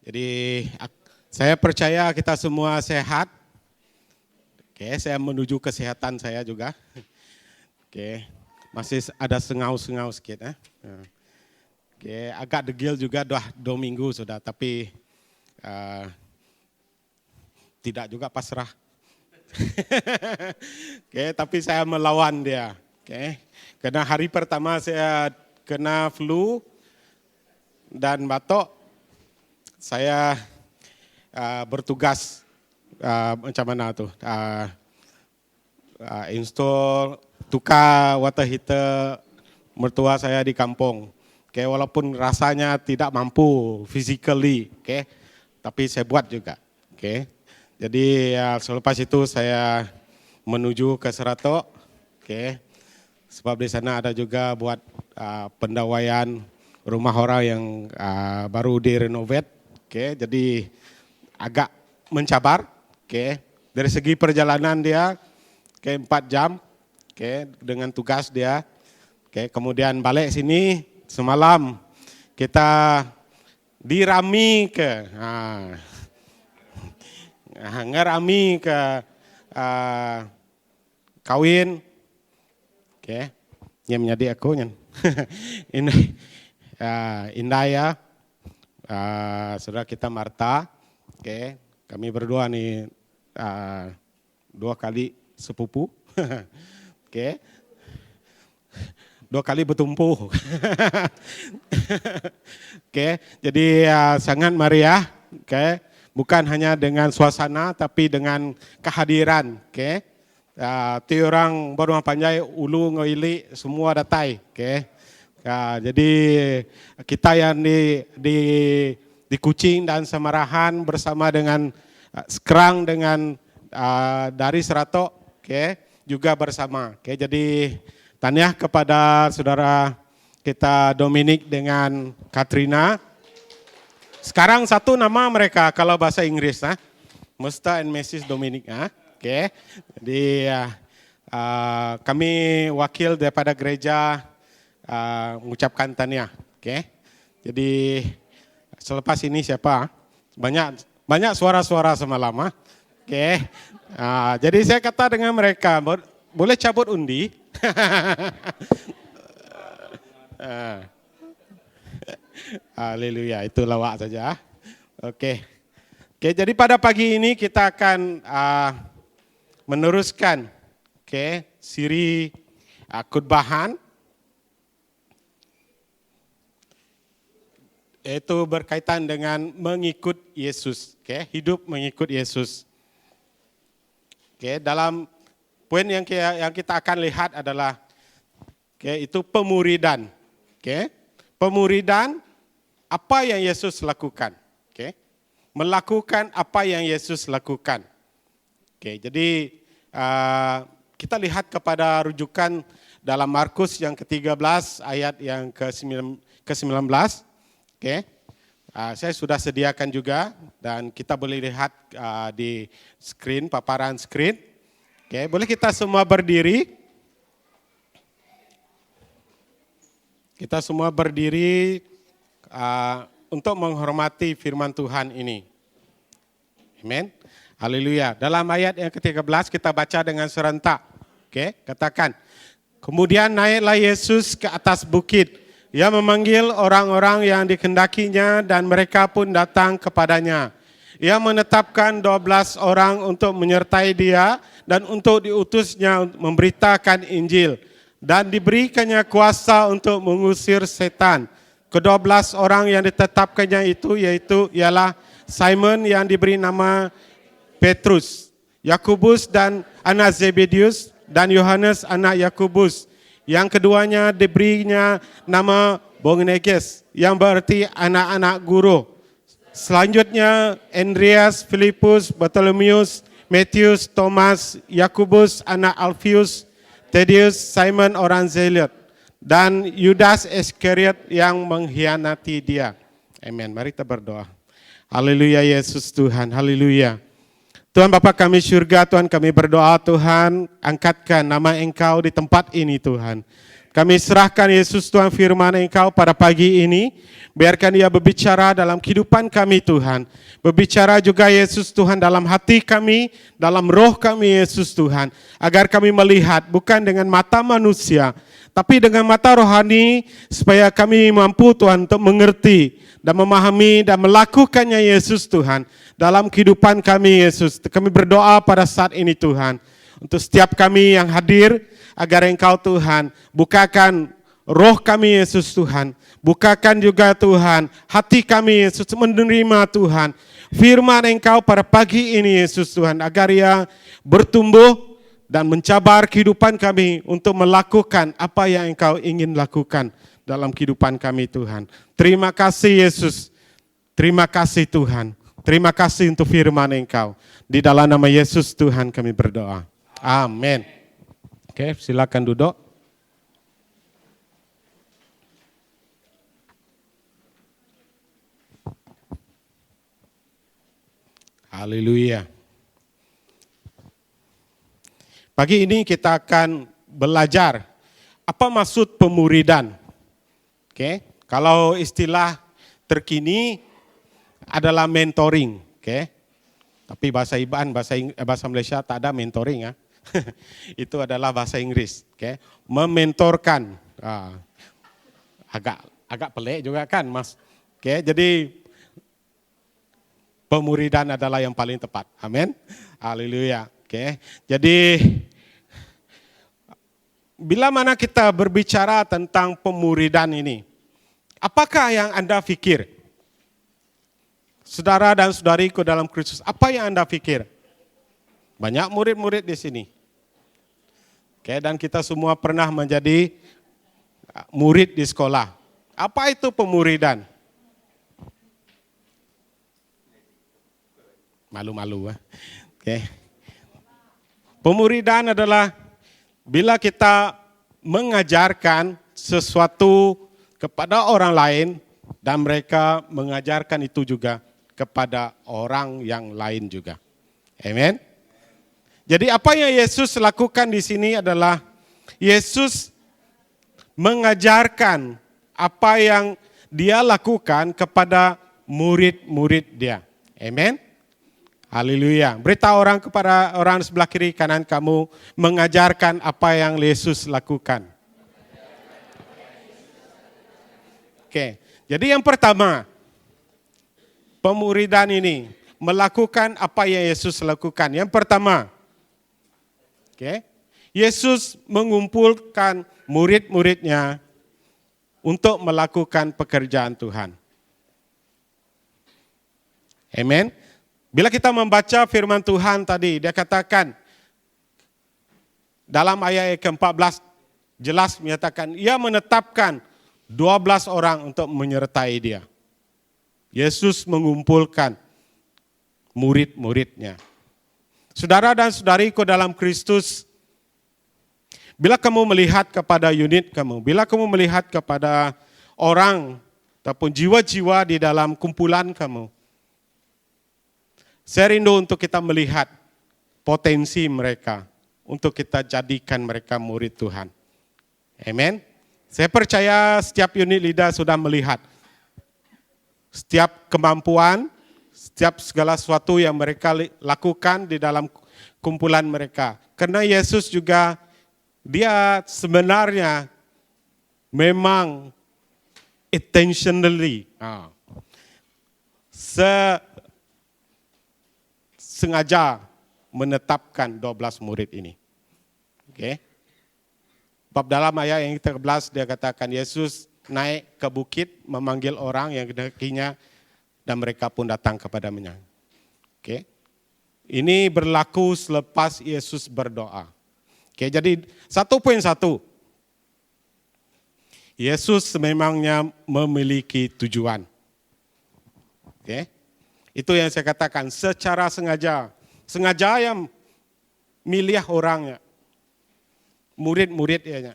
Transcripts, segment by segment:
Jadi saya percaya kita semua sehat. Oke, saya menuju kesehatan saya juga. Oke, masih ada sengau-sengau sedikit. Oke, agak degil juga 2 minggu sudah, tapi tidak juga pasrah. Oke, tapi saya melawan dia. Oke, karena hari pertama saya kena flu dan batuk, saya bertugas macam mana tuh, install tukar water heater mertua saya di kampung. Oke, walaupun rasanya tidak mampu physically, oke, tapi saya buat juga. Oke, jadi selepas itu saya menuju ke Seratok, oke, sebab di sana ada juga buat pendawaian rumah orang yang baru direnovate, oke, jadi agak mencabar, oke, dari segi perjalanan dia, oke, 4 jam, oke, dengan tugas dia, oke, kemudian balik sini semalam kita dirami ke, ngerami ke kawin, oke, yang menjadi aku nyen, ini indah ya, saudara kita Marta, oke, kami berdua nih 2 kali sepupu, oke, 2 kali bertumpu, oke, jadi sangat meriah, oke, bukan hanya dengan suasana tapi dengan kehadiran, oke, ti orang Berumah Panjai, Ulu, Ngoili, semua datai, oke, jadi kita yang di Kuching dan Samarahan bersama dengan Sekerang dengan dari Seratok, oke, juga bersama. Oke, jadi tanya kepada saudara kita Dominic dengan Katrina. Sekarang satu nama mereka kalau bahasa Inggris, Mr. and Mrs. Dominic, oke. Jadi kami wakil daripada gereja mengucapkan tanya, oke. Jadi selepas ini siapa? Banyak suara-suara semalam, oke. Jadi saya kata dengan mereka, boleh cabut undi? Haleluya, itu lawak saja. Oke, jadi pada pagi ini kita akan meneruskan, siri khotbahan, yaitu berkaitan dengan mengikut Yesus, hidup mengikut Yesus. Dalam poin yang kita akan lihat adalah itu pemuridan. Pemuridan, apa yang Yesus lakukan. Melakukan apa yang Yesus lakukan. Jadi kita lihat kepada rujukan dalam Markus yang ke-13 ayat yang ke-19. Saya sudah sediakan juga dan kita boleh lihat di screen, paparan screen. Boleh kita semua berdiri? Kita semua berdiri untuk menghormati firman Tuhan ini. Amin. Haleluya. Dalam ayat yang ke-13 kita baca dengan serentak. Katakan. Kemudian naiklah Yesus ke atas bukit. Ia memanggil orang-orang yang dikehendakinya dan mereka pun datang kepadanya. Ia menetapkan 12 orang untuk menyertai dia dan untuk diutusnya memberitakan Injil. Dan diberikannya kuasa untuk mengusir setan. Ke-12 orang yang ditetapkannya itu ialah Simon yang diberi nama Petrus, Yakobus dan anak Zebedius, dan Yohanes anak Yakobus. Yang keduanya diberinya nama Boanerges, yang berarti anak-anak guru. Selanjutnya Andreas, Filipus, Bartolomeus, Matius, Thomas, Yakobus anak Alfius, Thaddeus, Simon orang Zealot, dan Yudas Iskariot yang mengkhianati dia. Amin. Mari kita berdoa. Haleluya Yesus Tuhan. Haleluya. Tuhan Bapa kami surga, Tuhan kami berdoa Tuhan, angkatkan nama Engkau di tempat ini Tuhan. Kami serahkan Yesus Tuhan firman Engkau pada pagi ini. Biarkan Dia berbicara dalam kehidupan kami Tuhan. Berbicara juga Yesus Tuhan dalam hati kami, dalam roh kami Yesus Tuhan. Agar kami melihat bukan dengan mata manusia, tapi dengan mata rohani supaya kami mampu Tuhan untuk mengerti dan memahami dan melakukannya Yesus Tuhan. Dalam kehidupan kami Yesus. Kami berdoa pada saat ini Tuhan. Untuk setiap kami yang hadir, agar Engkau Tuhan bukakan roh kami Yesus Tuhan. Bukakan juga Tuhan hati kami Yesus menerima Tuhan. Firman Engkau pada pagi ini Yesus Tuhan. Agar ia bertumbuh dan mencabar kehidupan kami untuk melakukan apa yang Engkau ingin lakukan dalam kehidupan kami Tuhan. Terima kasih Yesus. Terima kasih Tuhan. Terima kasih untuk firman Engkau. Di dalam nama Yesus Tuhan kami berdoa. Amin. Oke, silakan duduk. Haleluya. Pagi ini kita akan belajar apa maksud pemuridan. Oke, kalau istilah terkini adalah mentoring, oke. Tapi bahasa Iban, bahasa Malaysia tak ada mentoring ya. Itu adalah bahasa Inggris, oke. Mementorkan. Agak pelik juga kan, Mas. Oke, jadi pemuridan adalah yang paling tepat. Amin. Haleluya. Oke. Jadi bila mana kita berbicara tentang pemuridan ini, apakah yang Anda pikir? Saudara dan saudariku dalam Kristus, apa yang Anda pikir? Banyak murid-murid di sini. Oke, dan kita semua pernah menjadi murid di sekolah. Apa itu pemuridan? Malu-malu. Oke. Pemuridan adalah bila kita mengajarkan sesuatu kepada orang lain dan mereka mengajarkan itu juga kepada orang yang lain juga. Amen. Jadi apa yang Yesus lakukan di sini adalah Yesus mengajarkan apa yang Dia lakukan kepada murid-murid Dia. Amen. Haleluya. Beritahu orang kepada orang sebelah kiri kanan kamu mengajarkan apa yang Yesus lakukan. Oke. Jadi yang pertama, pemuridan ini melakukan apa yang Yesus lakukan. Yang pertama, oke, Yesus mengumpulkan murid-muridnya untuk melakukan pekerjaan Tuhan. Amen. Bila kita membaca firman Tuhan tadi, dia katakan dalam ayat ke-14 jelas menyatakan ia menetapkan 12 orang untuk menyertai dia. Yesus mengumpulkan murid-muridnya. Saudara dan saudariku dalam Kristus, bila kamu melihat kepada unit kamu, bila kamu melihat kepada orang ataupun jiwa-jiwa di dalam kumpulan kamu, saya rindu untuk kita melihat potensi mereka, untuk kita jadikan mereka murid Tuhan. Amen. Saya percaya setiap unit leader sudah melihat setiap kemampuan, setiap segala sesuatu yang mereka lakukan di dalam kumpulan mereka. Karena Yesus juga, dia sebenarnya memang intentionally, sengaja menetapkan 12 murid ini. Oke. Bab dalam ayat yang ke-13 dia katakan Yesus naik ke bukit memanggil orang yang kedakinya dan mereka pun datang kepadanya. Oke. Ini berlaku selepas Yesus berdoa. Oke, jadi 1.1. Yesus memangnya memiliki tujuan. Oke. Itu yang saya katakan secara sengaja. Sengaja yang milih orangnya. Murid-muridnya.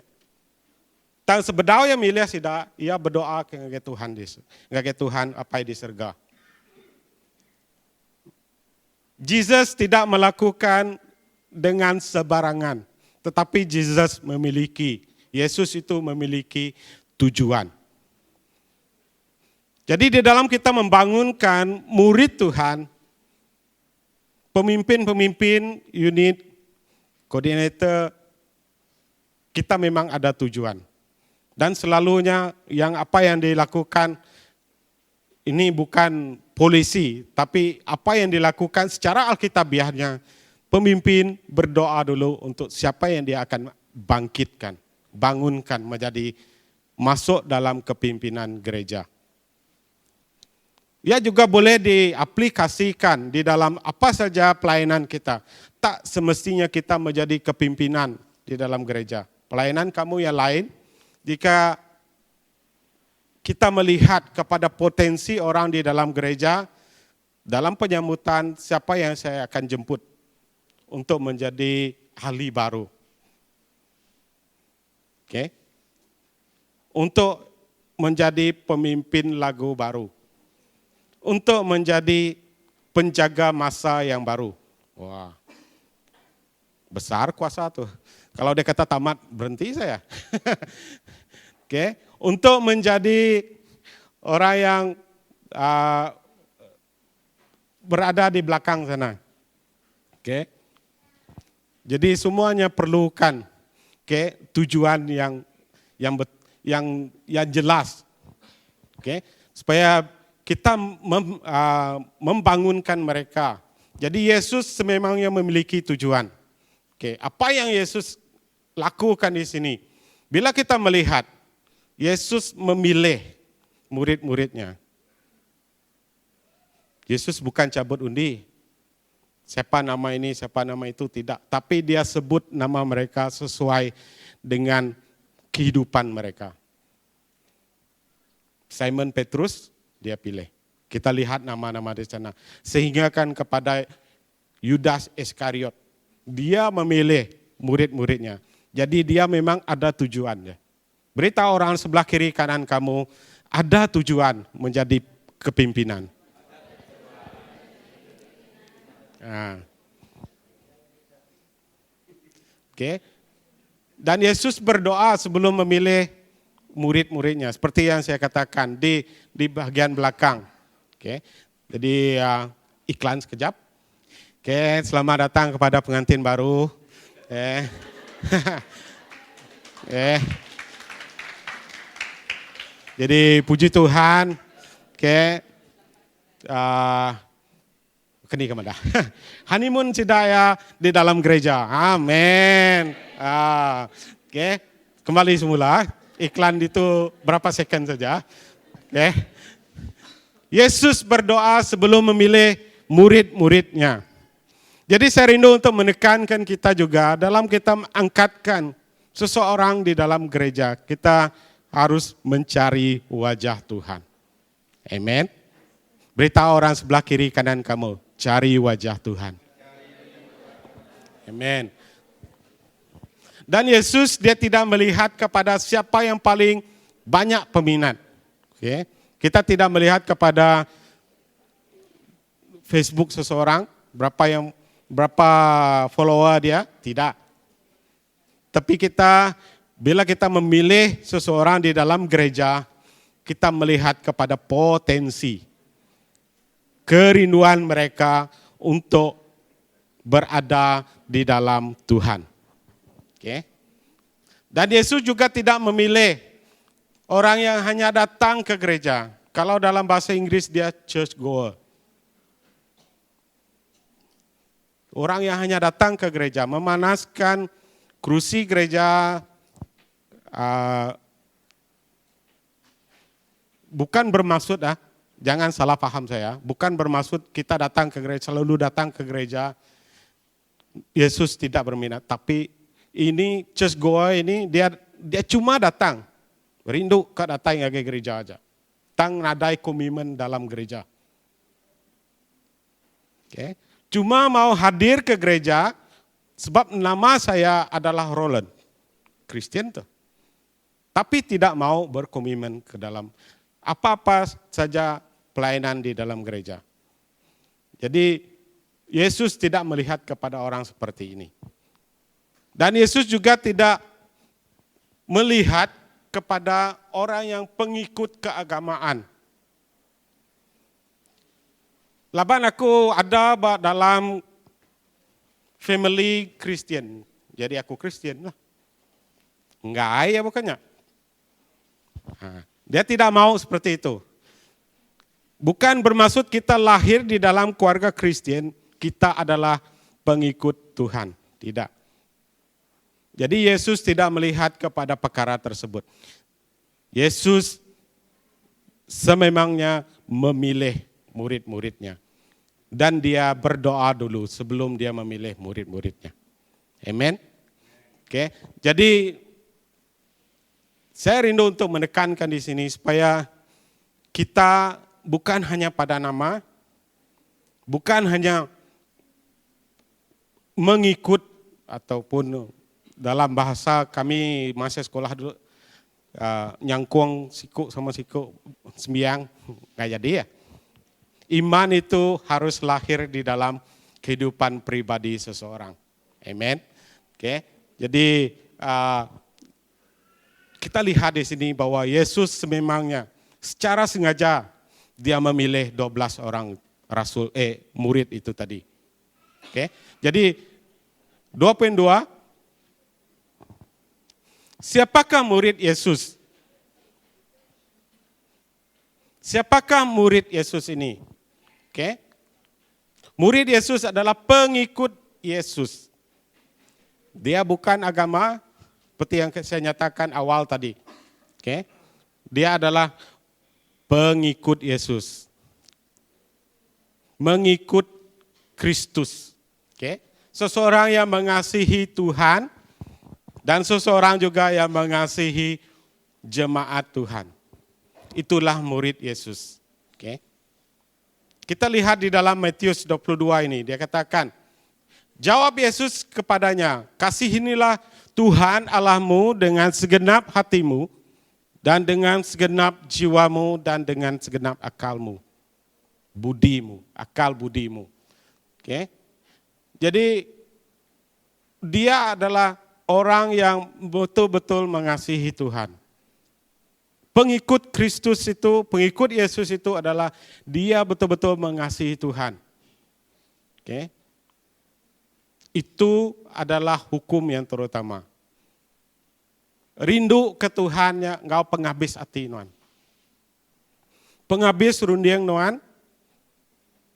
Dan sebenarnya milih tidak, ia berdoa ke Tuhan, ke Tuhan apa di surga. Jesus tidak melakukan dengan sebarangan, tetapi Jesus memiliki Yesus itu memiliki tujuan. Jadi di dalam kita membangunkan murid Tuhan, pemimpin-pemimpin unit, koordinator, kita memang ada tujuan. Dan selalunya apa yang dilakukan ini bukan polisi, tapi apa yang dilakukan secara alkitabiahnya, pemimpin berdoa dulu untuk siapa yang dia akan bangkitkan, bangunkan menjadi masuk dalam kepimpinan gereja. Ya juga boleh diaplikasikan di dalam apa saja pelayanan kita. Tak semestinya kita menjadi kepimpinan di dalam gereja. Pelayanan kamu yang lain, jika kita melihat kepada potensi orang di dalam gereja, dalam penyambutan siapa yang saya akan jemput untuk menjadi ahli baru. Oke. Untuk menjadi pemimpin lagu baru. Untuk menjadi penjaga masa yang baru. Wah, besar kuasa tuh. Kalau dia kata tamat, berhenti saya. Oke, untuk menjadi orang yang berada di belakang sana. Oke, jadi semuanya perlukan tujuan yang jelas. Oke, supaya kita membangunkan mereka. Jadi Yesus sememangnya memiliki tujuan. Oke, apa yang Yesus lakukan di sini? Bila kita melihat Yesus memilih murid-muridnya. Yesus bukan cabut undi. Siapa nama ini, siapa nama itu, tidak. Tapi dia sebut nama mereka sesuai dengan kehidupan mereka. Simon Petrus, dia pilih. Kita lihat nama-nama di sana. Sehingga kan kepada Yudas Iskariot, dia memilih murid-muridnya. Jadi dia memang ada tujuannya. Beritahu orang sebelah kiri kanan kamu, ada tujuan menjadi kepimpinan. Nah. Oke. Dan Yesus berdoa sebelum memilih murid-muridnya. Seperti yang saya katakan di bagian belakang. Oke. Jadi iklan sekejap. Oke, selamat datang kepada pengantin baru. Jadi puji Tuhan. Oke. Keni kemana? Honeymoon Cidaya di dalam gereja. Amin. Oke. Kembali semula. Iklan itu berapa second saja. Oke. Yesus berdoa sebelum memilih murid-muridnya. Jadi saya rindu untuk menekankan kita juga dalam kita mengangkatkan seseorang di dalam gereja. Kita harus mencari wajah Tuhan. Amen. Beritahu orang sebelah kiri kanan kamu, cari wajah Tuhan. Amen. Dan Yesus dia tidak melihat kepada siapa yang paling banyak peminat. Oke. Kita tidak melihat kepada Facebook seseorang, berapa follower dia, tidak. Tapi bila kita memilih seseorang di dalam gereja, kita melihat kepada potensi, kerinduan mereka untuk berada di dalam Tuhan. Oke. Dan Yesus juga tidak memilih orang yang hanya datang ke gereja. Kalau dalam bahasa Inggris dia church goer. Orang yang hanya datang ke gereja, memanaskan kursi gereja, bukan bermaksud, jangan salah paham saya, bukan bermaksud kita datang ke gereja, selalu datang ke gereja, Yesus tidak berminat. Tapi ini church goer ini dia cuma datang. Rindu ke datang ke gereja aja. Tang nadai komitmen dalam gereja. Oke. Cuma mau hadir ke gereja sebab nama saya adalah Roland. Kristen tuh. Tapi tidak mau berkomitmen ke dalam apa-apa saja pelayanan di dalam gereja. Jadi Yesus tidak melihat kepada orang seperti ini. Dan Yesus juga tidak melihat kepada orang yang pengikut keagamaan. Laban aku ada dalam family Kristen, jadi aku Kristen lah. Enggak ya bukannya. Dia tidak mau seperti itu. Bukan bermaksud kita lahir di dalam keluarga Kristen, kita adalah pengikut Tuhan. Tidak. Jadi Yesus tidak melihat kepada perkara tersebut. Yesus sememangnya memilih murid-muridnya. Dan dia berdoa dulu sebelum dia memilih murid-muridnya. Amen. Oke. Jadi saya rindu untuk menekankan di sini supaya kita bukan hanya pada nama, bukan hanya mengikut ataupun dalam bahasa kami masa sekolah dulu nyangkuang siku sama siku sembiang nggak jadi ya. Iman itu harus lahir di dalam kehidupan pribadi seseorang. Amen. Oke. Jadi kita lihat di sini bahwa Yesus sememangnya secara sengaja dia memilih 12 orang murid itu tadi. Oke. Jadi 2.2, siapakah murid Yesus? Siapakah murid Yesus ini? Oke. Murid Yesus adalah pengikut Yesus. Dia bukan agama seperti yang saya nyatakan awal tadi. Oke. Dia adalah pengikut Yesus. Mengikut Kristus. Oke. Seseorang yang mengasihi Tuhan dan seseorang juga yang mengasihi jemaat Tuhan. Itulah murid Yesus. Oke. Kita lihat di dalam Matius 22 ini, dia katakan, jawab Yesus kepadanya, kasihinilah Tuhan Allahmu dengan segenap hatimu, dan dengan segenap jiwamu, dan dengan segenap akalmu, budimu, akal budimu. Oke. Jadi dia adalah orang yang betul-betul mengasihi Tuhan. Pengikut Kristus itu, pengikut Yesus itu adalah dia betul-betul mengasihi Tuhan. Oke. Itu adalah hukum yang terutama. Rindu ke Tuhannya, engkau penghabis hati nuan. Penghabis rundiang nuan,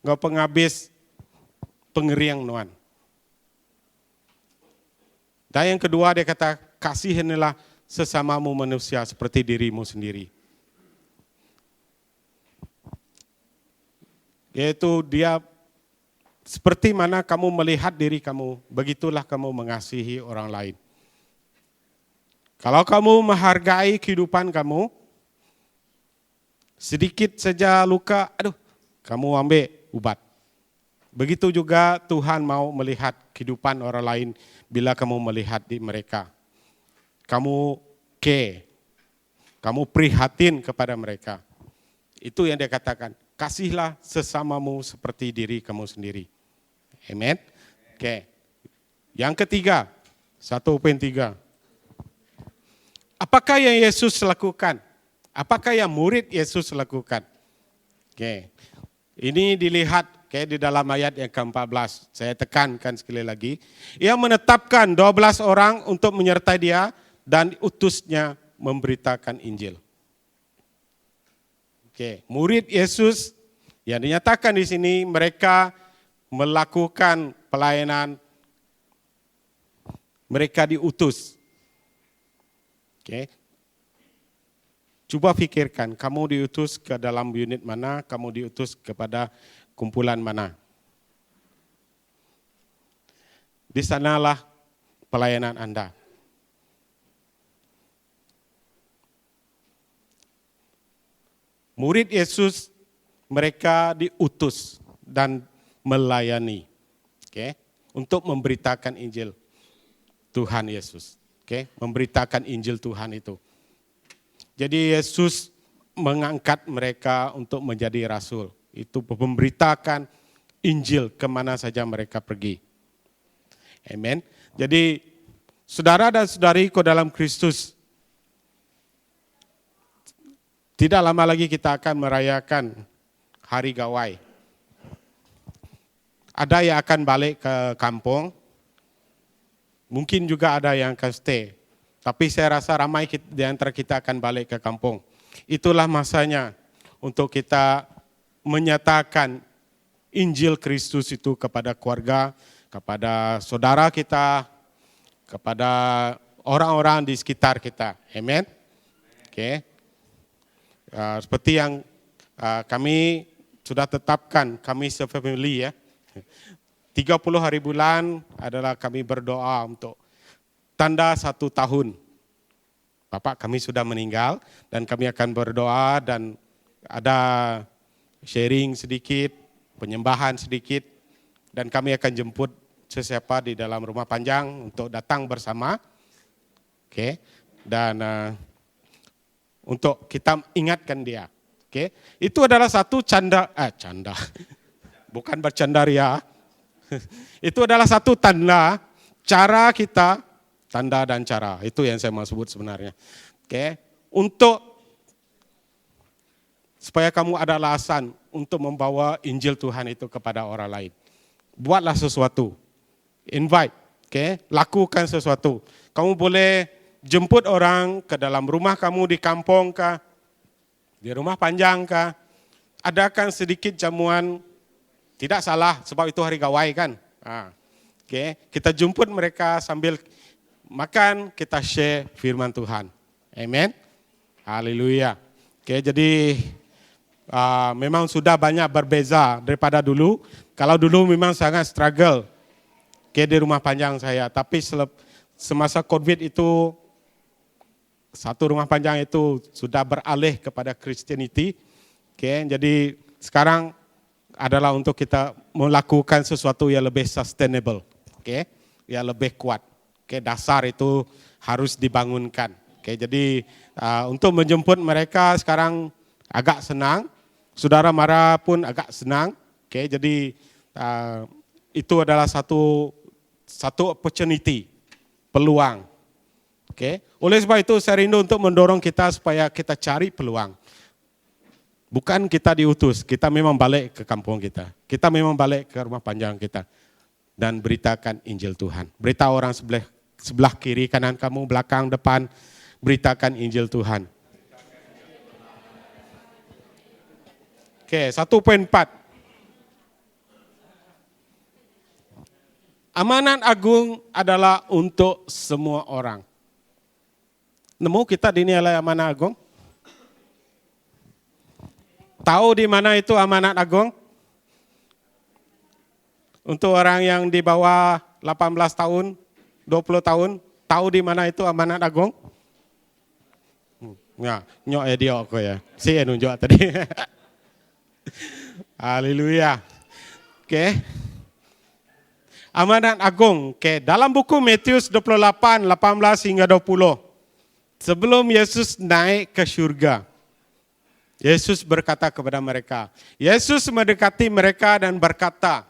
engkau penghabis pengeriang nuan. Dan yang kedua dia kata, kasihanilah sesamamu manusia seperti dirimu sendiri. Yaitu dia seperti mana kamu melihat diri kamu, begitulah kamu mengasihi orang lain. Kalau kamu menghargai kehidupan kamu, sedikit saja luka, kamu ambil ubat. Begitu juga Tuhan mau melihat kehidupan orang lain bila kamu melihat di mereka. Kamu kamu prihatin kepada mereka. Itu yang dia katakan, kasihlah sesamamu seperti diri kamu sendiri. Amen. Oke. Yang ketiga, 1.3. Apakah yang Yesus lakukan? Apakah yang murid Yesus lakukan? Oke. Ini dilihat di dalam ayat yang ke-14. Saya tekankan sekali lagi. Ia menetapkan 12 orang untuk menyertai dia dan utusnya memberitakan Injil. Oke, murid Yesus yang dinyatakan di sini mereka melakukan pelayanan, mereka diutus. Oke. Coba pikirkan, kamu diutus ke dalam unit mana, kamu diutus kepada kumpulan mana. Di sanalah pelayanan Anda. Murid Yesus mereka diutus dan melayani, untuk memberitakan Injil Tuhan Yesus, memberitakan Injil Tuhan itu. Jadi Yesus mengangkat mereka untuk menjadi rasul, itu memberitakan Injil kemana saja mereka pergi. Amen. Jadi saudara dan saudariku dalam Kristus, Tidak lama lagi kita akan merayakan Hari Gawai. Ada yang akan balik ke kampung, mungkin juga ada yang akan stay. Tapi saya rasa ramai di antara kita akan balik ke kampung. Itulah masanya untuk kita menyatakan Injil Kristus itu kepada keluarga, kepada saudara kita, kepada orang-orang di sekitar kita. Amen. Oke. Seperti yang kami sudah tetapkan, kami se-family ya. 30 hari bulan adalah kami berdoa untuk tanda 1 tahun. Bapak kami sudah meninggal dan kami akan berdoa dan ada sharing sedikit, penyembahan sedikit, dan kami akan jemput sesiapa di dalam rumah panjang untuk datang bersama. Oke. Dan untuk kita ingatkan dia. Oke. Itu adalah satu canda. Bukan bercandaria. Itu adalah satu tanda, cara kita, tanda dan cara. Itu yang saya mau sebut sebenarnya. Oke. Untuk supaya kamu ada alasan untuk membawa Injil Tuhan itu kepada orang lain. Buatlah sesuatu. Invite. Oke. Lakukan sesuatu. Kamu boleh jemput orang ke dalam rumah kamu di kampung kah, di rumah panjang kah. Adakan sedikit jamuan. Tidak salah, sebab itu hari Gawai kan. Oke, kita jemput mereka sambil makan, kita share firman Tuhan. Amen. Haleluya. Oke, jadi memang sudah banyak berbeza daripada dulu. Kalau dulu memang sangat struggle di rumah panjang saya. Tapi semasa COVID itu, satu rumah panjang itu sudah beralih kepada Christianity. Oke, jadi sekarang adalah untuk kita melakukan sesuatu yang lebih sustainable, yang lebih kuat. Dasar itu harus dibangunkan. Jadi untuk menjemput mereka sekarang agak senang, saudara Mara pun agak senang. Jadi itu adalah satu opportunity, peluang. Oleh sebab itu saya rindu untuk mendorong kita supaya kita cari peluang. Bukan kita diutus, kita memang balik ke kampung kita. Kita memang balik ke rumah panjang kita. Dan beritakan Injil Tuhan. Beritahu orang sebelah kiri, kanan kamu, belakang, depan. Beritakan Injil Tuhan. Oke, 1.4. Amanat agung adalah untuk semua orang. Nemu kita dinilai amanat agung? Tahu di mana itu amanat agung? Untuk orang yang di bawah 18 tahun, 20 tahun, tahu di mana itu amanat agung? Ya, nyok ya dia kok ya. Si nunjuk tadi. Haleluya. Oke. Amanat agung. Oke, dalam buku Matius 28, 18 hingga 20. Sebelum Yesus naik ke surga, Yesus berkata kepada mereka, Yesus mendekati mereka dan berkata,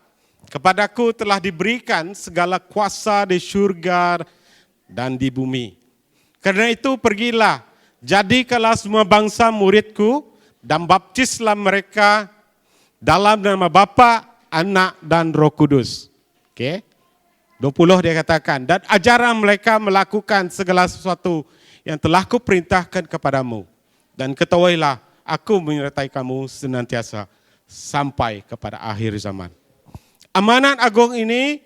kepadaku telah diberikan segala kuasa di surga dan di bumi. Karena itu pergilah, jadikanlah semua bangsa muridku dan baptislah mereka dalam nama Bapa, Anak dan Roh Kudus. 20 dia katakan, dan ajarlah mereka melakukan segala sesuatu yang telah kuperintahkan kepadamu. Dan ketahuilah, aku menyertai kamu senantiasa sampai kepada akhir zaman. Amanat agung ini,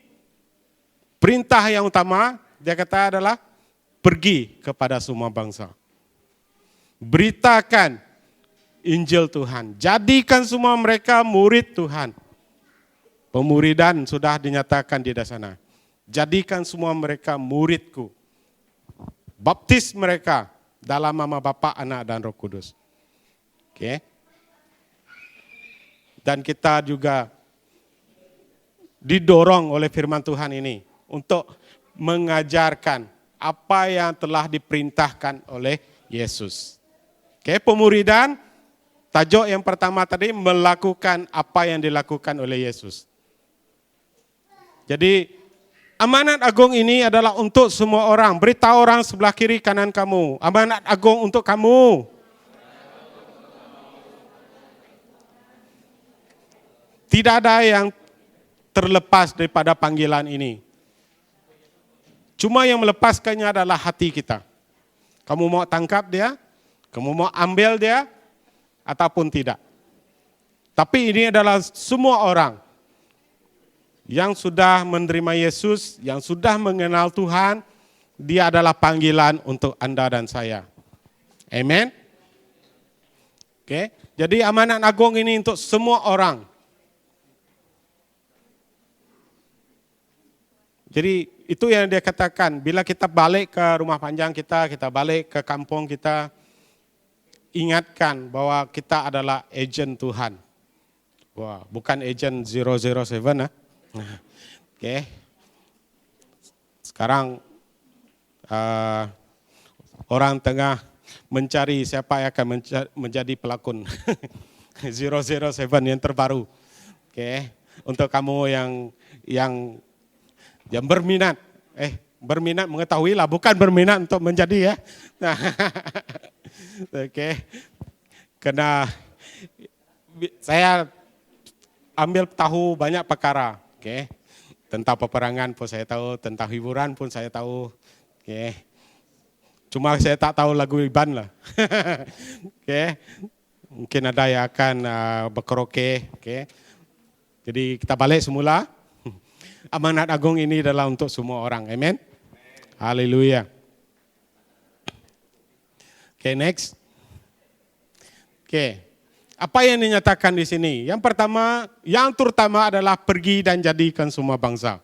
perintah yang utama, dia kata adalah pergi kepada semua bangsa. Beritakan Injil Tuhan. Jadikan semua mereka murid Tuhan. Pemuridan sudah dinyatakan di sana. Jadikan semua mereka muridku. Baptis mereka dalam nama Bapa, Anak dan Roh Kudus. Dan kita juga didorong oleh firman Tuhan ini untuk mengajarkan apa yang telah diperintahkan oleh Yesus. Pemuridan, tajuk yang pertama tadi melakukan apa yang dilakukan oleh Yesus. Jadi amanat agung ini adalah untuk semua orang. Beritahu orang sebelah kiri kanan kamu. Amanat agung untuk kamu. Tidak ada yang terlepas daripada panggilan ini. Cuma yang melepaskannya adalah hati kita. Kamu mau tangkap dia, kamu mau ambil dia, ataupun tidak. Tapi ini adalah semua orang yang sudah menerima Yesus, yang sudah mengenal Tuhan, dia adalah panggilan untuk Anda dan saya. Amen. Oke, jadi amanat agung ini untuk semua orang. Jadi itu yang dia katakan, bila kita balik ke rumah panjang kita balik ke kampung kita, ingatkan bahwa kita adalah agen Tuhan. Wah, bukan agen 007 ya. Oke. Sekarang orang tengah mencari siapa yang akan menjadi pelakon 007 yang terbaru. Oke. Untuk kamu yang berminat mengetahui lah, bukan berminat untuk menjadi ya. Nah, oke. Karena saya ambil tahu banyak perkara, oke. Tentang peperangan pun saya tahu, tentang hiburan pun saya tahu, oke. Cuma saya tak tahu lagu Iban lah, oke. Mungkin ada yang akan berkaraoke, oke. Jadi kita balik semula. Amanat agung ini adalah untuk semua orang. Amen. Haleluya. Oke, next. Oke. Apa yang dinyatakan di sini? Yang pertama, yang terutama adalah pergi dan jadikan semua bangsa.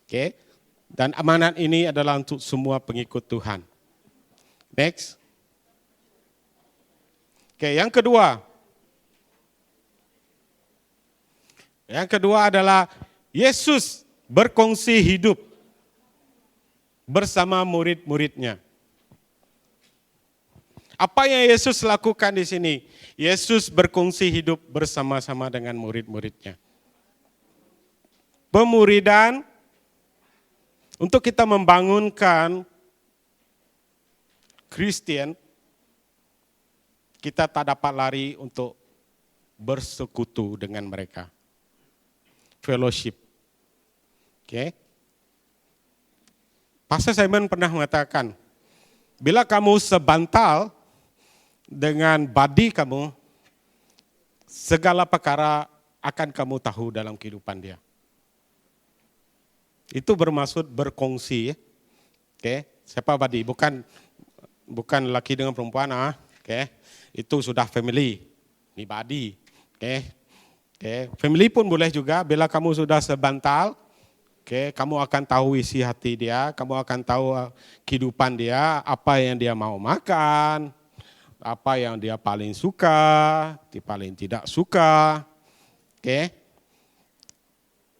Oke. Dan amanat ini adalah untuk semua pengikut Tuhan. Next. Oke, yang kedua. Yang kedua adalah Yesus berkongsi hidup bersama murid-muridnya. Apa yang Yesus lakukan di sini? Yesus berkongsi hidup bersama-sama dengan murid-muridnya. Pemuridan untuk kita membangunkan Kristen, kita tak dapat lari untuk bersekutu dengan mereka. Fellowship. Oke. Pastor Simon pernah mengatakan, bila kamu sebantal dengan badi kamu, segala perkara akan kamu tahu dalam kehidupan dia. Itu bermaksud berkongsi. Oke. Siapa badi? Bukan laki dengan perempuan. Oke. Itu sudah family. Ini badi. Oke. Oke. Family pun boleh juga bila kamu sudah sebantal. Oke, kamu akan tahu isi hati dia, kamu akan tahu kehidupan dia, apa yang dia mau makan, apa yang dia paling suka, paling tidak suka. Oke.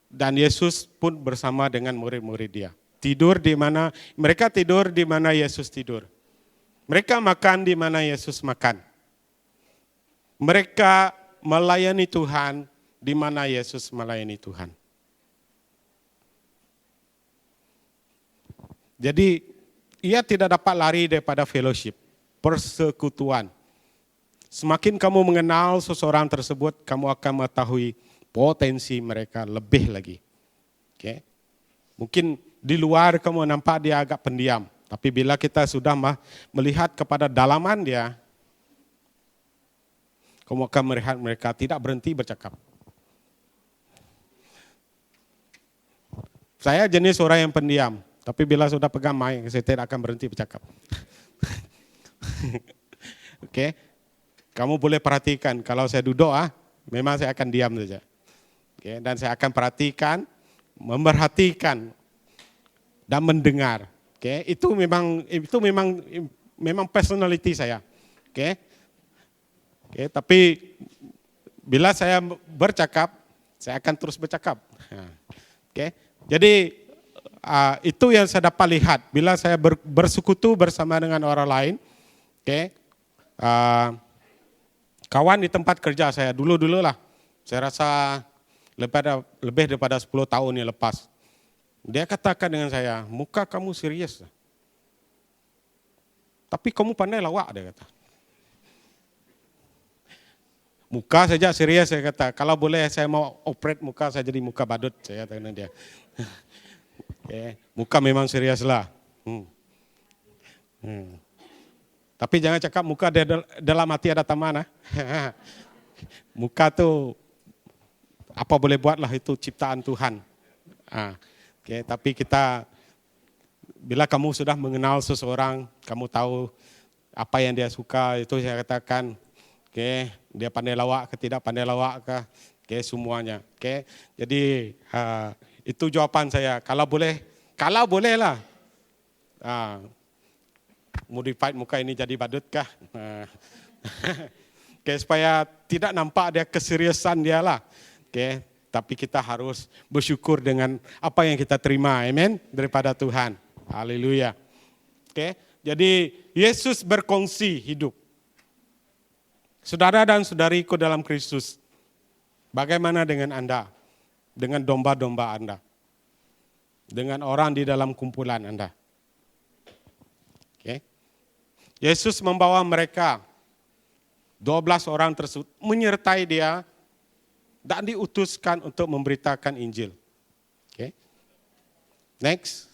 Dan Yesus pun bersama dengan murid-murid dia. Mereka tidur di mana Yesus tidur. Mereka makan di mana Yesus makan. Mereka melayani Tuhan di mana Yesus melayani Tuhan. Jadi ia tidak dapat lari daripada fellowship, persekutuan. Semakin kamu mengenal seseorang tersebut, kamu akan mengetahui potensi mereka lebih lagi. Oke. Mungkin di luar kamu nampak dia agak pendiam, tapi bila kita sudah melihat kepada dalaman dia, kamu akan melihat mereka tidak berhenti bercakap. Saya jenis orang yang pendiam. Tapi bila sudah pegang mic, saya tidak akan berhenti bercakap. Oke. Kamu boleh perhatikan, kalau saya duduk, memang saya akan diam saja. Oke. Dan saya akan perhatikan, memerhatikan, dan mendengar. Oke. Itu memang personality saya. Oke. Oke. Tapi bila saya bercakap, saya akan terus bercakap. Oke. Jadi itu yang saya dapat lihat bila saya bersekutu bersama dengan orang lain. Oke. Kawan di tempat kerja saya dulu lah. Saya rasa lebih daripada 10 tahun yang lepas. Dia katakan dengan saya, muka kamu serius. Tapi kamu pandai lawak, dia kata. Muka saja serius saya kata. Kalau boleh saya mau operate muka saya jadi muka badut saya kata dia. Muka memang serius lah. Tapi jangan cakap muka dalam hati ada taman. Muka tuh apa boleh buatlah itu ciptaan Tuhan. Tapi kita bila kamu sudah mengenal seseorang, kamu tahu apa yang dia suka, itu saya katakan, dia pandai lawak ke tidak pandai lawak ke, semuanya. Jadi itu jawaban saya. Kalau boleh lah. Modified muka ini jadi badut kah? Supaya tidak nampak dia keseriusan dia lah. Tapi kita harus bersyukur dengan apa yang kita terima, amen, daripada Tuhan. Haleluya. Jadi Yesus berkongsi hidup. Saudara dan saudariku dalam Kristus, bagaimana dengan Anda? Dengan domba-domba Anda? Dengan orang di dalam kumpulan Anda? Yesus membawa mereka, 12 orang tersebut, menyertai dia dan diutuskan untuk memberitakan Injil. Next.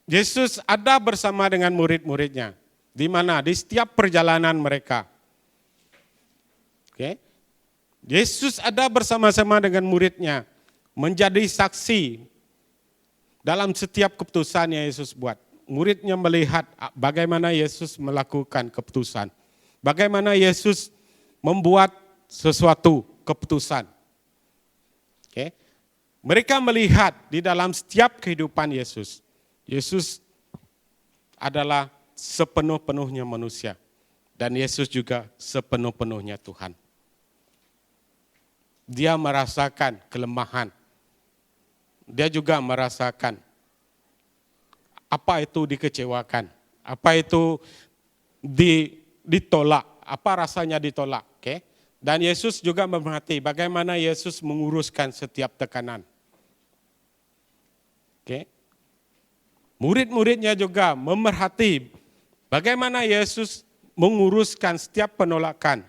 Yesus ada bersama dengan murid-muridnya. Di mana? Di setiap perjalanan mereka. Yesus ada bersama-sama dengan muridnya. Menjadi saksi dalam setiap keputusan yang Yesus buat. Muridnya melihat bagaimana Yesus melakukan keputusan. Bagaimana Yesus membuat sesuatu keputusan. Mereka melihat di dalam setiap kehidupan Yesus. Yesus adalah sepenuh-penuhnya manusia. Dan Yesus juga sepenuh-penuhnya Tuhan. Dia merasakan kelemahan. Dia juga merasakan apa itu dikecewakan. Apa itu ditolak. Apa rasanya ditolak. Dan Yesus juga memerhati bagaimana Yesus menguruskan setiap tekanan. Murid-muridnya juga memerhati bagaimana Yesus menguruskan setiap penolakan.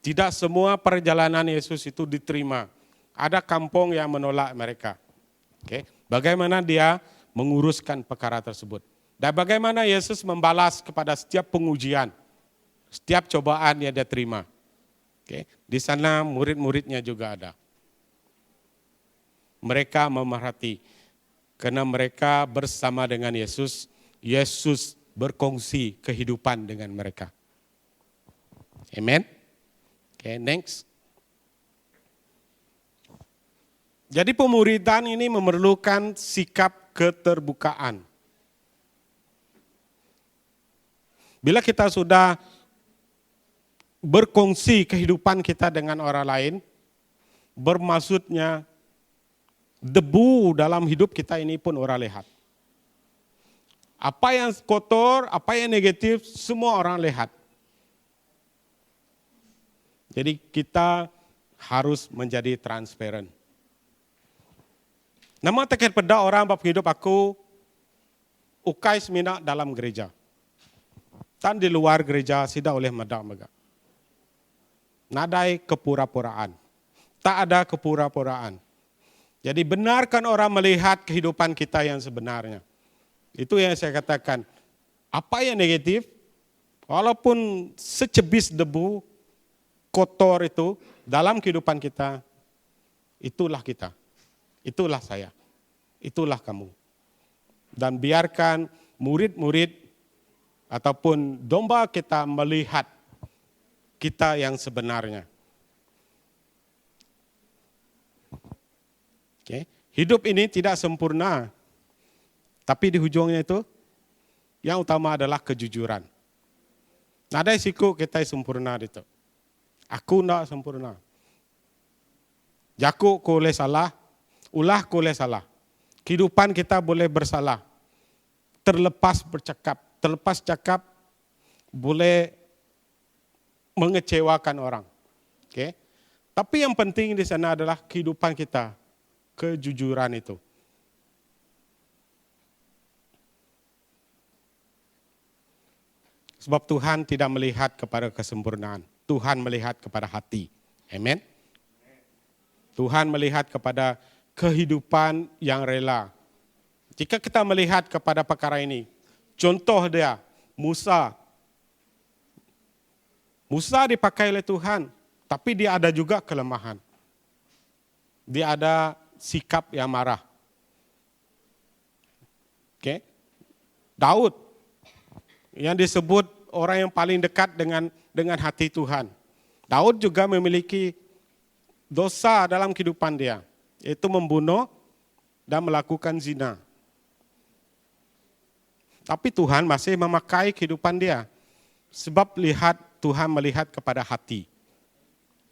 Tidak semua perjalanan Yesus itu diterima. Ada kampung yang menolak mereka. Bagaimana dia menguruskan perkara tersebut. Dan bagaimana Yesus membalas kepada setiap pengujian. Setiap cobaan yang dia terima. Di sana murid-muridnya juga ada. Mereka memerhati. Karena mereka bersama dengan Yesus, Yesus berkongsi kehidupan dengan mereka. Amen. Next. Jadi pemuridan ini memerlukan sikap keterbukaan. Bila kita sudah berkongsi kehidupan kita dengan orang lain, bermaksudnya debu dalam hidup kita ini pun orang lihat. Apa yang kotor, apa yang negatif, semua orang lihat. Jadi kita harus menjadi transparan. Nama tekad peda orang bab hidup aku, ukai semina dalam gereja. Dan di luar gereja tidak oleh medak mega. Nadai kepura-puraan. Tak ada kepura-puraan. Jadi benarkan orang melihat kehidupan kita yang sebenarnya. Itu yang saya katakan. Apa yang negatif, walaupun secebis debu, kotor itu, dalam kehidupan kita, itulah kita. Itulah saya. Itulah kamu. Dan biarkan murid-murid ataupun domba kita melihat kita yang sebenarnya. Hidup ini tidak sempurna. Tapi di ujungnya itu, yang utama adalah kejujuran. Nada siku kita sempurna itu. Aku tidak sempurna. Jaku ku boleh salah, ulah ku boleh salah. Kehidupan kita boleh bersalah. Terlepas bercakap, terlepas cakap boleh mengecewakan orang. Tapi yang penting di sana adalah kehidupan kita. Kejujuran itu. Sebab Tuhan tidak melihat kepada kesempurnaan. Tuhan melihat kepada hati. Amen. Tuhan melihat kepada kehidupan yang rela. Jika kita melihat kepada perkara ini, contoh dia, Musa. Musa dipakai oleh Tuhan, tapi dia ada juga kelemahan. Dia ada sikap yang marah. Oke. Daud yang disebut orang yang paling dekat dengan hati Tuhan. Daud juga memiliki dosa dalam kehidupan dia, yaitu membunuh dan melakukan zina. Tapi Tuhan masih memakai kehidupan dia. Sebab Tuhan melihat kepada hati.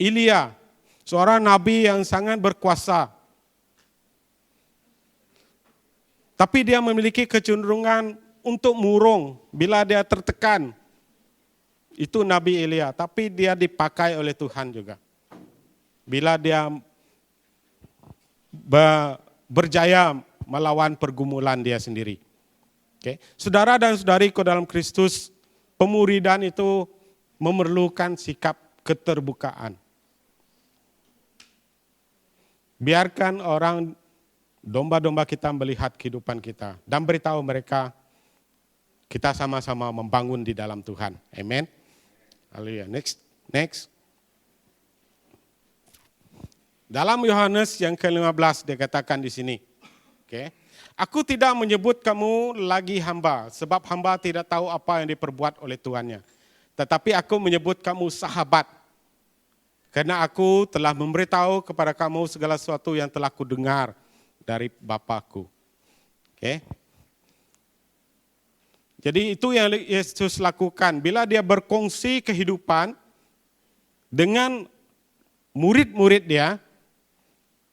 Elia, seorang nabi yang sangat berkuasa. Tapi dia memiliki kecenderungan untuk murung bila dia tertekan. Itu Nabi Elia, tapi dia dipakai oleh Tuhan juga. Bila dia berjaya melawan pergumulan dia sendiri. Okay. Saudara dan saudariku dalam Kristus, pemuridan itu memerlukan sikap keterbukaan. Biarkan orang domba-domba kita melihat kehidupan kita dan beritahu mereka kita sama-sama membangun di dalam Tuhan. Amen. Haleluya. Next. Dalam Yohanes yang ke-15 dikatakan di sini. Okay. Aku tidak menyebut kamu lagi hamba, sebab hamba tidak tahu apa yang diperbuat oleh tuannya. Tetapi aku menyebut kamu sahabat, karena aku telah memberitahu kepada kamu segala sesuatu yang telah kudengar dari Bapa-Ku. Okay. Jadi itu yang Yesus lakukan. Bila dia berkongsi kehidupan dengan murid-murid dia,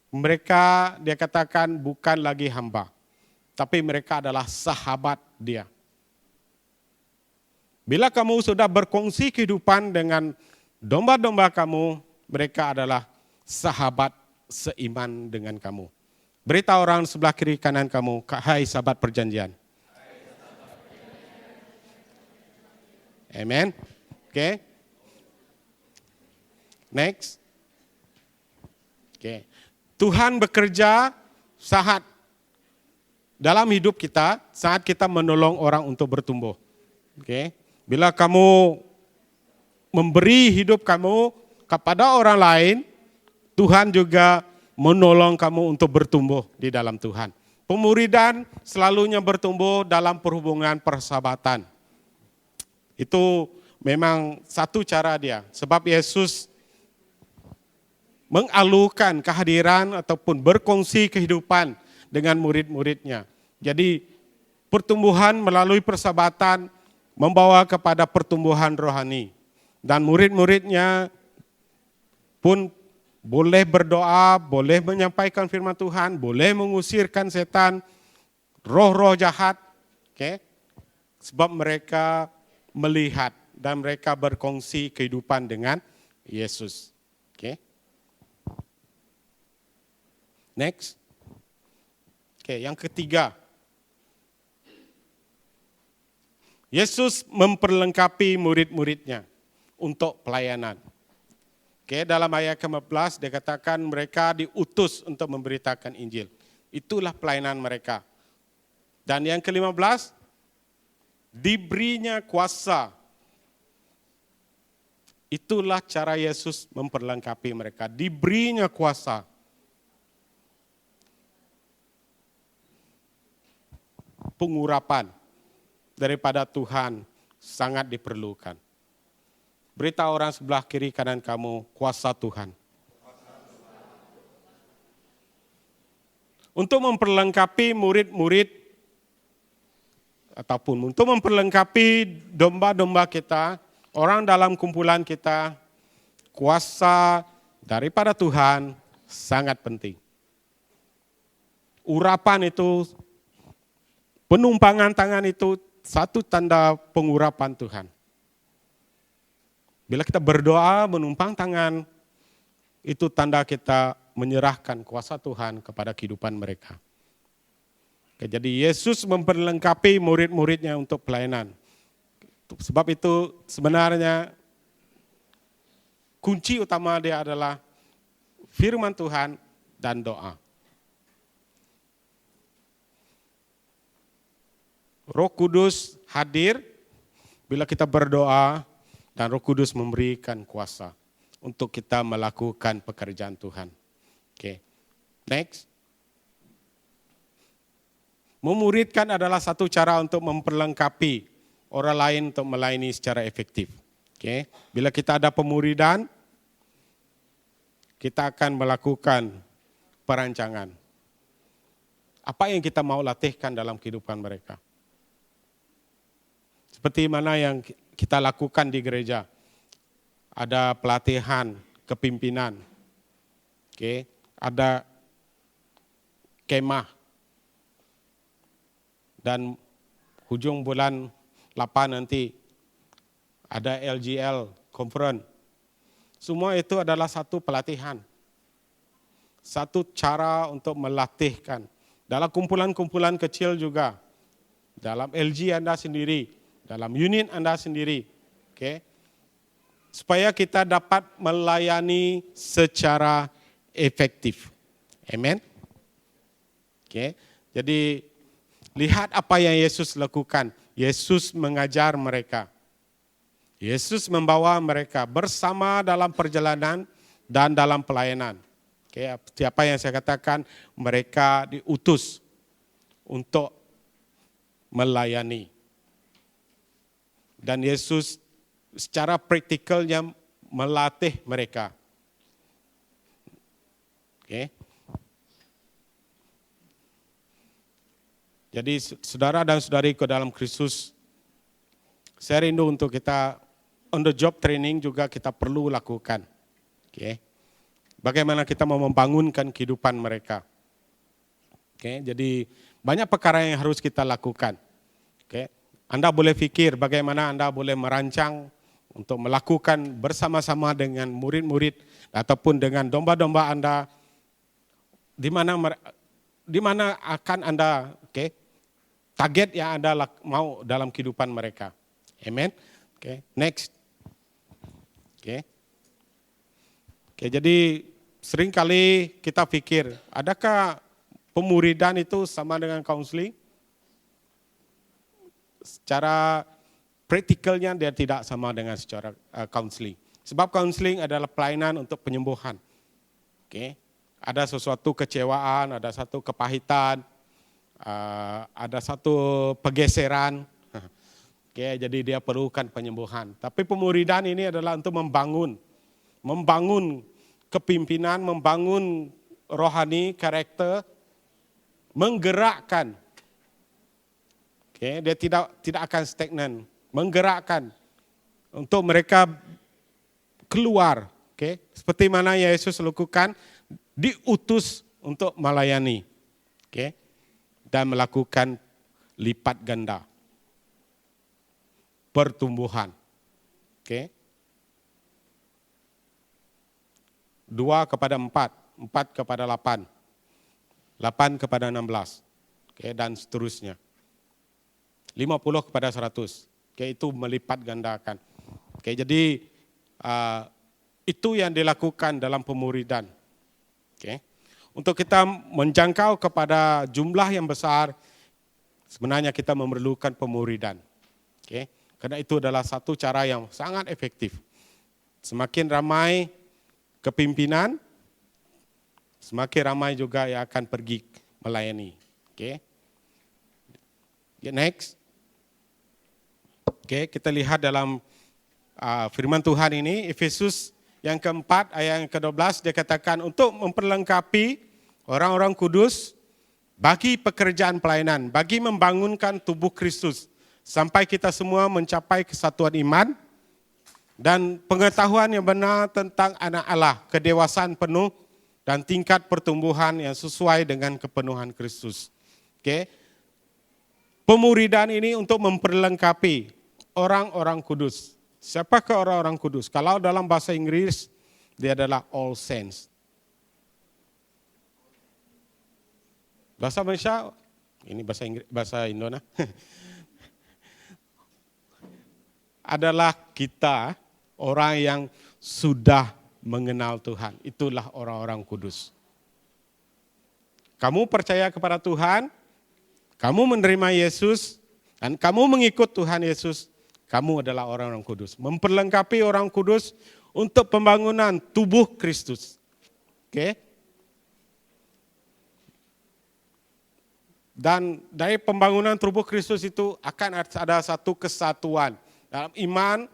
mereka dia katakan bukan lagi hamba, tapi mereka adalah sahabat dia. Bila kamu sudah berkongsi kehidupan dengan domba-domba kamu, mereka adalah sahabat seiman dengan kamu. Beritahu orang sebelah kiri kanan kamu, hai sahabat perjanjian. Amen. Oke. Next. Oke. Tuhan bekerja dalam hidup kita saat kita menolong orang untuk bertumbuh. Oke. Bila kamu memberi hidup kamu kepada orang lain, Tuhan juga menolong kamu untuk bertumbuh di dalam Tuhan. Pemuridan selalunya bertumbuh dalam perhubungan persahabatan. Itu memang satu cara dia. Sebab Yesus mengalukan kehadiran ataupun berkongsi kehidupan dengan murid-muridnya. Jadi pertumbuhan melalui persahabatan membawa kepada pertumbuhan rohani. Dan murid-muridnya pun boleh berdoa, boleh menyampaikan firman Tuhan, boleh mengusirkan setan, roh-roh jahat. Okay? Sebab mereka melihat dan mereka berkongsi kehidupan dengan Yesus. Okay? Next. Okay, yang ketiga. Yesus memperlengkapi murid-muridnya untuk pelayanan. Okay, dalam ayat ke-15 dikatakan mereka diutus untuk memberitakan Injil. Itulah pelayanan mereka. Dan yang ke-15, diberinya kuasa. Itulah cara Yesus memperlengkapi mereka. Diberinya kuasa. Pengurapan daripada Tuhan sangat diperlukan. Beritahu orang sebelah kiri kanan kamu, kuasa Tuhan. Untuk memperlengkapi murid-murid, ataupun untuk memperlengkapi domba-domba kita, orang dalam kumpulan kita, kuasa daripada Tuhan sangat penting. Urapan itu, penumpangan tangan itu satu tanda pengurapan Tuhan. Bila kita berdoa menumpang tangan, itu tanda kita menyerahkan kuasa Tuhan kepada kehidupan mereka. Jadi Yesus memperlengkapi murid-muridnya untuk pelayanan. Sebab itu sebenarnya kunci utama dia adalah firman Tuhan dan doa. Roh Kudus hadir bila kita berdoa dan Roh Kudus memberikan kuasa untuk kita melakukan pekerjaan Tuhan. Oke. Next. Memuridkan adalah satu cara untuk memperlengkapi orang lain untuk melayani secara efektif. Oke. Bila kita ada pemuridan, kita akan melakukan perancangan. Apa yang kita mau latihkan dalam kehidupan mereka? Seperti mana yang kita lakukan di gereja. Ada pelatihan kepimpinan. Oke, ada kemah. Dan hujung bulan 8 nanti ada LGL conference. Semua itu adalah satu pelatihan. Satu cara untuk melatihkan. Dalam kumpulan-kumpulan kecil juga. Dalam LG Anda sendiri. Dalam unit Anda sendiri, okay? Supaya kita dapat melayani secara efektif. Amen. Okay? Jadi lihat apa yang Yesus lakukan. Yesus mengajar mereka. Yesus membawa mereka bersama dalam perjalanan dan dalam pelayanan. Okay? Siapa yang saya katakan mereka diutus untuk melayani. Dan Yesus secara praktikalnya melatih mereka. Oke. Jadi saudara dan saudariku dalam Kristus, saya rindu untuk kita on the job training juga kita perlu lakukan. Oke. Bagaimana kita mau membangunkan kehidupan mereka. Oke, jadi banyak perkara yang harus kita lakukan. Oke. Anda boleh pikir bagaimana Anda boleh merancang untuk melakukan bersama-sama dengan murid-murid ataupun dengan domba-domba Anda di mana akan Anda, target yang Anda mau dalam kehidupan mereka. Amen. Next. Jadi seringkali kita pikir, adakah pemuridan itu sama dengan counseling? Secara praktikalnya dia tidak sama dengan secara counseling. Sebab counseling adalah pelayanan untuk penyembuhan. Ada sesuatu kecewaan, ada satu kepahitan, ada satu pergeseran. Jadi dia perlukan penyembuhan. Tapi pemuridan ini adalah untuk membangun kepimpinan, membangun rohani, karakter, menggerakkan. Dia tidak akan stagnan, menggerakkan untuk mereka keluar. Seperti mana Yesus lakukan, diutus untuk melayani, dan melakukan lipat ganda, pertumbuhan. 2 kepada 4, 4 kepada 8, 8 kepada 16, dan seterusnya. 50 kepada 100, itu melipat gandakan. Jadi itu yang dilakukan dalam pemuridan. Untuk kita menjangkau kepada jumlah yang besar, sebenarnya kita memerlukan pemuridan. Karena itu adalah satu cara yang sangat efektif. Semakin ramai kepimpinan, semakin ramai juga yang akan pergi melayani. Next. Kita lihat dalam firman Tuhan ini, Efesus yang keempat, ayat yang ke-12, dia katakan untuk memperlengkapi orang-orang kudus bagi pekerjaan pelayanan, bagi membangunkan tubuh Kristus, sampai kita semua mencapai kesatuan iman dan pengetahuan yang benar tentang anak Allah, kedewasaan penuh dan tingkat pertumbuhan yang sesuai dengan kepenuhan Kristus. Pemuridan ini untuk memperlengkapi orang-orang kudus. Siapakah orang-orang kudus? Kalau dalam bahasa Inggris, dia adalah all saints. Bahasa Malaysia, ini bahasa Inggris, bahasa Indonesia. adalah kita orang yang sudah mengenal Tuhan. Itulah orang-orang kudus. Kamu percaya kepada Tuhan, kamu menerima Yesus, dan kamu mengikut Tuhan Yesus, kamu adalah orang-orang kudus. Memperlengkapi orang kudus untuk pembangunan tubuh Kristus. Oke? Dan dari pembangunan tubuh Kristus itu akan ada satu kesatuan. Dalam iman,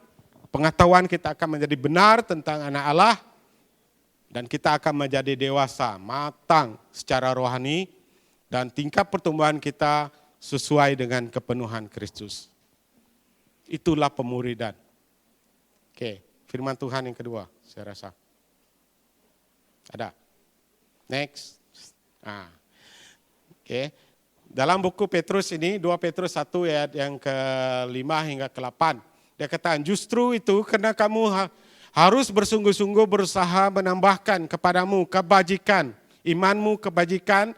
pengetahuan kita akan menjadi benar tentang anak Allah, dan kita akan menjadi dewasa, matang secara rohani, dan tingkat pertumbuhan kita sesuai dengan kepenuhan Kristus. Itulah pemuridan. Oke, firman Tuhan yang kedua, saya rasa. Ada? Next. Oke. Dalam buku Petrus ini, 2 Petrus 1 ayat yang ke-5 hingga ke-8. Dia katakan, justru itu karena kamu harus bersungguh-sungguh berusaha menambahkan kepadamu kebajikan, imanmu kebajikan,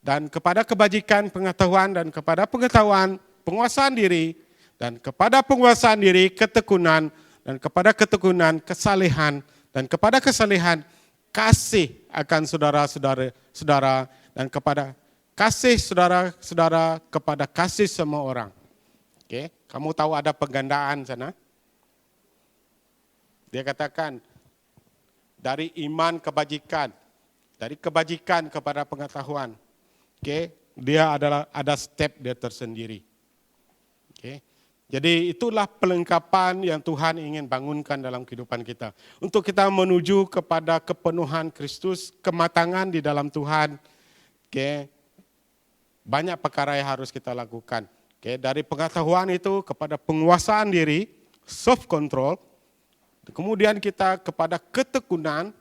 dan kepada kebajikan pengetahuan, dan kepada pengetahuan penguasaan diri, dan kepada penguasaan diri ketekunan, dan kepada ketekunan kesalehan, dan kepada kesalehan kasih akan saudara-saudara, dan kepada kasih saudara-saudara kepada kasih semua orang. Oke, kamu tahu ada penggandaan sana? Dia katakan dari iman kebajikan, dari kebajikan kepada pengetahuan. Oke, dia ada step dia tersendiri. Oke. Jadi itulah pelengkapan yang Tuhan ingin bangunkan dalam kehidupan kita. Untuk kita menuju kepada kepenuhan Kristus, kematangan di dalam Tuhan. Oke. Banyak perkara yang harus kita lakukan. Oke, dari pengetahuan itu kepada penguasaan diri, self control. Kemudian kita kepada ketekunan,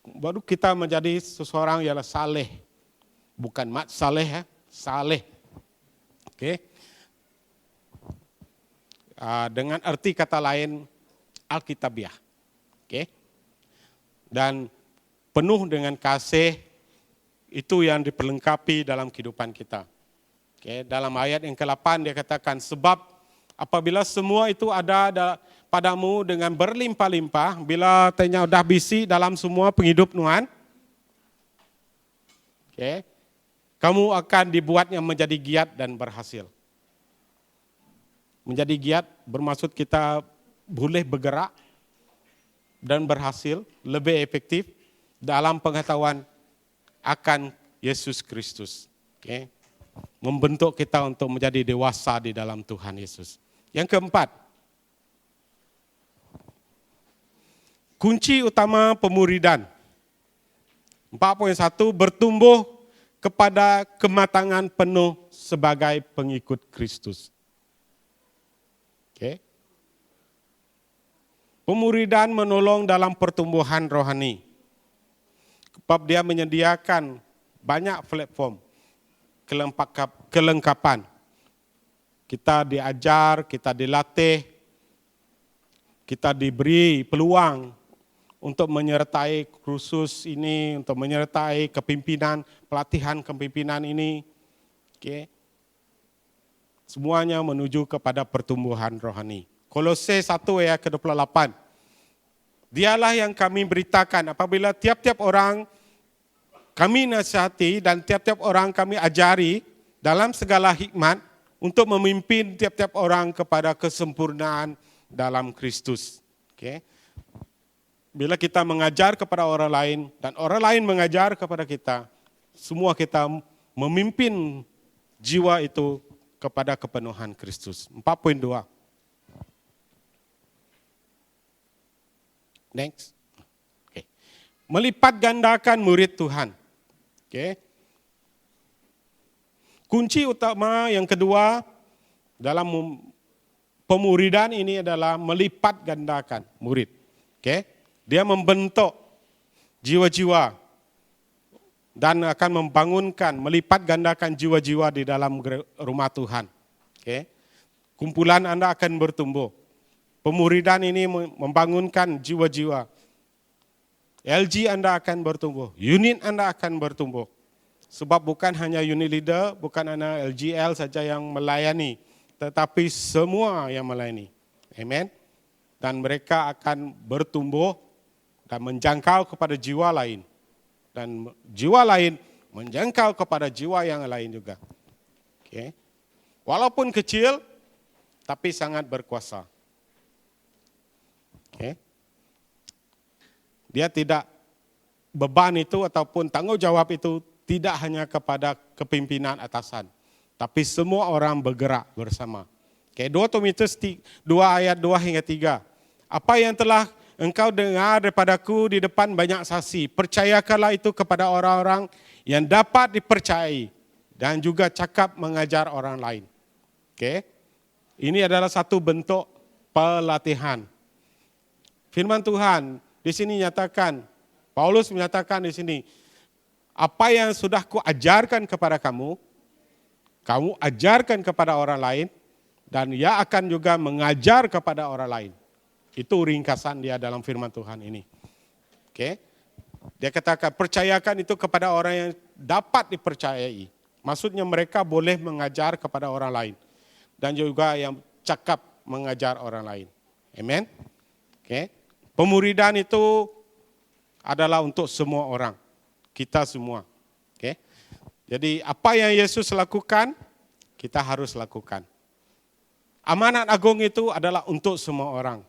baru kita menjadi seseorang yang saleh. Bukan mat saleh ya, saleh. Oke. Dengan arti kata lain Alkitabiah. Oke. Dan penuh dengan kasih, itu yang diperlengkapi dalam kehidupan kita. Oke, dalam ayat yang ke-8 dia katakan, sebab apabila semua itu ada padamu dengan berlimpah-limpah, bila tanya dah bisi dalam semua penghidupan, oke, kamu akan dibuatnya menjadi giat dan berhasil. Menjadi giat bermaksud kita boleh bergerak dan berhasil, lebih efektif dalam pengetahuan akan Yesus Kristus. Oke. Membentuk kita untuk menjadi dewasa di dalam Tuhan Yesus. Yang keempat, kunci utama pemuridan. 4.1, bertumbuh kepada kematangan penuh sebagai pengikut Kristus. Oke. Pemuridan menolong dalam pertumbuhan rohani. Sebab dia menyediakan banyak platform kelengkapan. Kita diajar, kita dilatih, kita diberi peluang untuk menyertai kursus ini, untuk menyertai kepimpinan, pelatihan kepimpinan ini. Oke. Semuanya menuju kepada pertumbuhan rohani. Kolose 1 ayat ke-28. Dialah yang kami beritakan apabila tiap-tiap orang kami nasihati dan tiap-tiap orang kami ajari dalam segala hikmat untuk memimpin tiap-tiap orang kepada kesempurnaan dalam Kristus. Oke. Bila kita mengajar kepada orang lain dan orang lain mengajar kepada kita, semua kita memimpin jiwa itu kepada kepenuhan Kristus. 4.2. Next. Oke. Melipat gandakan murid Tuhan. Oke. Kunci utama yang kedua dalam pemuridan ini adalah melipat gandakan murid. Oke. Dia membentuk jiwa-jiwa dan akan membangunkan, melipat gandakan jiwa-jiwa di dalam rumah Tuhan. Oke. Kumpulan Anda akan bertumbuh. Pemuridan ini membangunkan jiwa-jiwa. LG Anda akan bertumbuh, unit Anda akan bertumbuh. Sebab bukan hanya unit leader, bukan hanya LGL saja yang melayani. tetapi semua yang melayani. Amen. Dan mereka akan bertumbuh dan menjangkau kepada jiwa lain. Dan jiwa lain menjangkau kepada jiwa yang lain juga. Okay. Walaupun kecil, tapi sangat berkuasa. Okay. Dia tidak, beban itu ataupun tanggung jawab itu tidak hanya kepada kepimpinan atasan, tapi semua orang bergerak bersama. Okay. 2 Timotius 2 ayat 2 hingga 3. Apa yang telah engkau dengar daripadaku di depan banyak saksi, percayakanlah itu kepada orang-orang yang dapat dipercayai dan juga cakap mengajar orang lain. Okay. Ini adalah satu bentuk pelatihan. Firman Tuhan di sini nyatakan, Paulus menyatakan di sini, apa yang sudah kuajarkan kepada kamu, kamu ajarkan kepada orang lain, dan ia akan juga mengajar kepada orang lain. Itu ringkasan dia dalam firman Tuhan ini. Oke. Dia katakan, percayakan itu kepada orang yang dapat dipercayai. Maksudnya mereka boleh mengajar kepada orang lain. Dan juga yang cakap mengajar orang lain. Amen. Oke. Pemuridan itu adalah untuk semua orang. Kita semua. Oke. Jadi apa yang Yesus lakukan, kita harus lakukan. Amanat agung itu adalah untuk semua orang.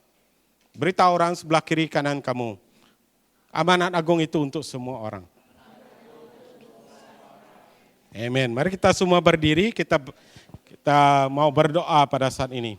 Beritahu orang sebelah kiri kanan kamu. Amanat agung itu untuk semua orang. Amen. Mari kita semua berdiri, kita mau berdoa pada saat ini.